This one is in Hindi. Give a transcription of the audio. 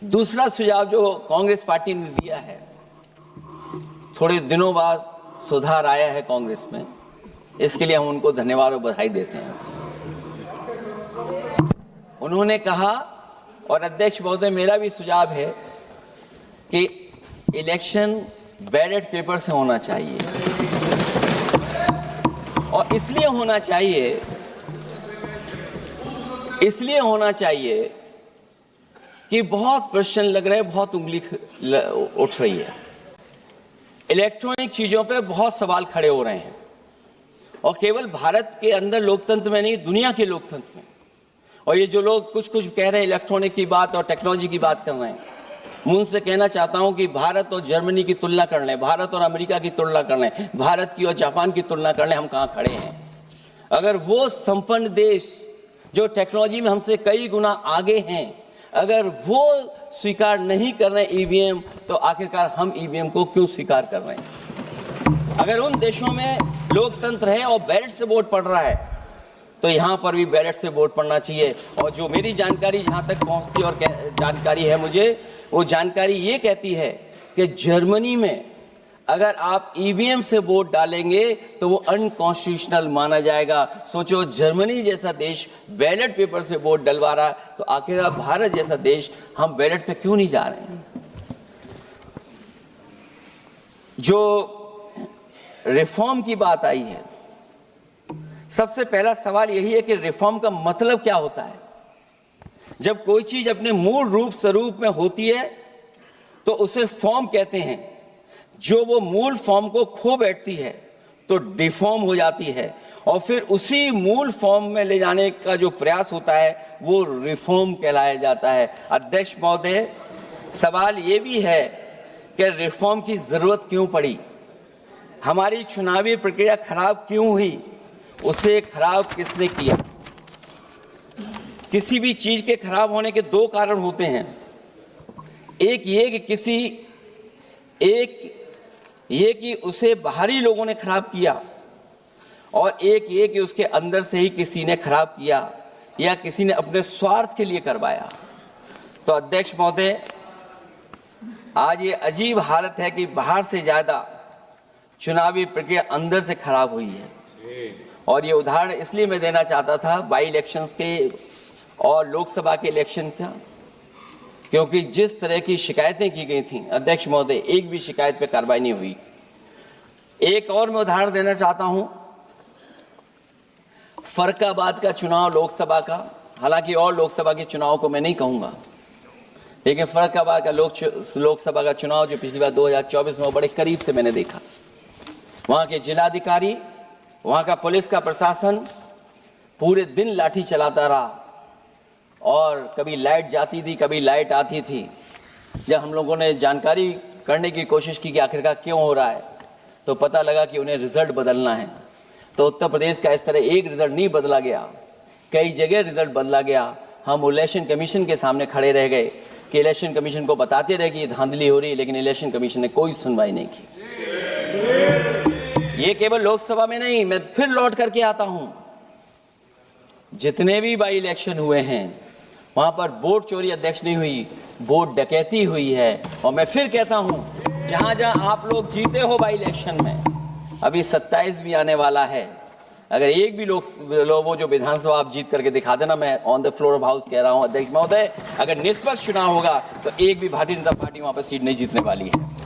दूसरा सुझाव जो कांग्रेस पार्टी ने दिया है, थोड़े दिनों बाद सुधार आया है कांग्रेस में, इसके लिए हम उनको धन्यवाद और बधाई देते हैं। उन्होंने कहा, और अध्यक्ष महोदय मेरा भी सुझाव है कि इलेक्शन बैलेट पेपर से होना चाहिए, और इसलिए होना चाहिए कि बहुत प्रश्न लग रहे हैं, बहुत उंगली उठ रही है, इलेक्ट्रॉनिक चीजों पे बहुत सवाल खड़े हो रहे हैं, और केवल भारत के अंदर लोकतंत्र में नहीं, दुनिया के लोकतंत्र में। और ये जो लोग कुछ कह रहे हैं इलेक्ट्रॉनिक की बात और टेक्नोलॉजी की बात कर रहे हैं, मैं उनसे कहना चाहता हूं कि भारत और जर्मनी की तुलना कर लें, भारत और अमेरिका की तुलना कर लें, भारत की और जापान की तुलना कर लें, हम कहां खड़े हैं। अगर वो संपन्न देश जो टेक्नोलॉजी में हमसे कई गुना आगे हैं, अगर वो स्वीकार नहीं कर रहे ईवीएम, तो आखिरकार हम ईवीएम को क्यों स्वीकार कर रहे हैं। अगर उन देशों में लोकतंत्र है और बैलेट से वोट पड़ रहा है, तो यहाँ पर भी बैलेट से वोट पड़ना चाहिए। और जो मेरी जानकारी जहाँ तक पहुँचती और जानकारी है मुझे, वो जानकारी ये कहती है कि जर्मनी में अगर आप ईवीएम से वोट डालेंगे तो वो अनकॉन्स्टिट्यूशनल माना जाएगा। सोचो, जर्मनी जैसा देश बैलेट पेपर से वोट डलवा रहा, तो आखिर भारत जैसा देश हम बैलेट पे क्यों नहीं जा रहे हैं। जो रिफॉर्म की बात आई है, सबसे पहला सवाल यही है कि रिफॉर्म का मतलब क्या होता है। जब कोई चीज अपने मूल रूप स्वरूप में होती है तो उसे फॉर्म कहते हैं, जो वो मूल फॉर्म को खो बैठती है तो डिफॉर्म हो जाती है, और फिर उसी मूल फॉर्म में ले जाने का जो प्रयास होता है वो रिफॉर्म कहलाया जाता है। अध्यक्ष महोदय, सवाल ये भी है कि रिफॉर्म की जरूरत क्यों पड़ी, हमारी चुनावी प्रक्रिया खराब क्यों हुई, उसे खराब किसने किया। किसी भी चीज के खराब होने के दो कारण होते हैं, एक ये कि उसे बाहरी लोगों ने खराब किया, और एक ये कि उसके अंदर से ही किसी ने खराब किया या किसी ने अपने स्वार्थ के लिए करवाया। तो अध्यक्ष महोदय, आज ये अजीब हालत है कि बाहर से ज्यादा चुनावी प्रक्रिया अंदर से खराब हुई है। और ये उदाहरण इसलिए मैं देना चाहता था बाई इलेक्शंस के और लोकसभा के इलेक्शन का, क्योंकि जिस तरह की शिकायतें की गई थीं, अध्यक्ष महोदय, एक भी शिकायत पे कार्रवाई नहीं हुई। एक और मैं उदाहरण देना चाहता हूं, फर्रुखाबाद का चुनाव लोकसभा का, हालांकि और लोकसभा के चुनाव को मैं नहीं कहूंगा, लेकिन फर्रुखाबाद का लोकसभा का चुनाव जो पिछली बार 2024 में बड़े करीब से मैंने देखा। वहां के जिलाधिकारी, वहां का पुलिस का प्रशासन पूरे दिन लाठी चलाता रहा, और कभी लाइट जाती थी, कभी लाइट आती थी। जब हम लोगों ने जानकारी करने की कोशिश की कि आखिरकार क्यों हो रहा है, तो पता लगा कि उन्हें रिजल्ट बदलना है। तो उत्तर प्रदेश का इस तरह एक रिजल्ट नहीं बदला गया, कई जगह रिजल्ट बदला गया। हम इलेक्शन कमीशन के सामने खड़े रह गए कि इलेक्शन कमीशन को बताते रहे कि ये धांधली हो रही है, लेकिन इलेक्शन कमीशन ने कोई सुनवाई नहीं की। ये केवल लोकसभा में नहीं, मैं फिर लौट करके आता हूं, जितने भी बाई इलेक्शन हुए हैं वहां पर वोट चोरी अध्यक्ष नहीं हुई, वोट डकैती हुई है। और मैं फिर कहता हूं, जहां जहां आप लोग जीते हो बाई इलेक्शन में, अभी 27 भी आने वाला है, अगर एक भी लोग वो जो विधानसभा आप जीत करके दिखा देना, मैं on the floor of house कह रहा हूं अध्यक्ष महोदय, अगर निष्पक्ष चुनाव होगा तो एक भी भारतीय जनता पार्टी वहां पर सीट नहीं जीतने वाली है।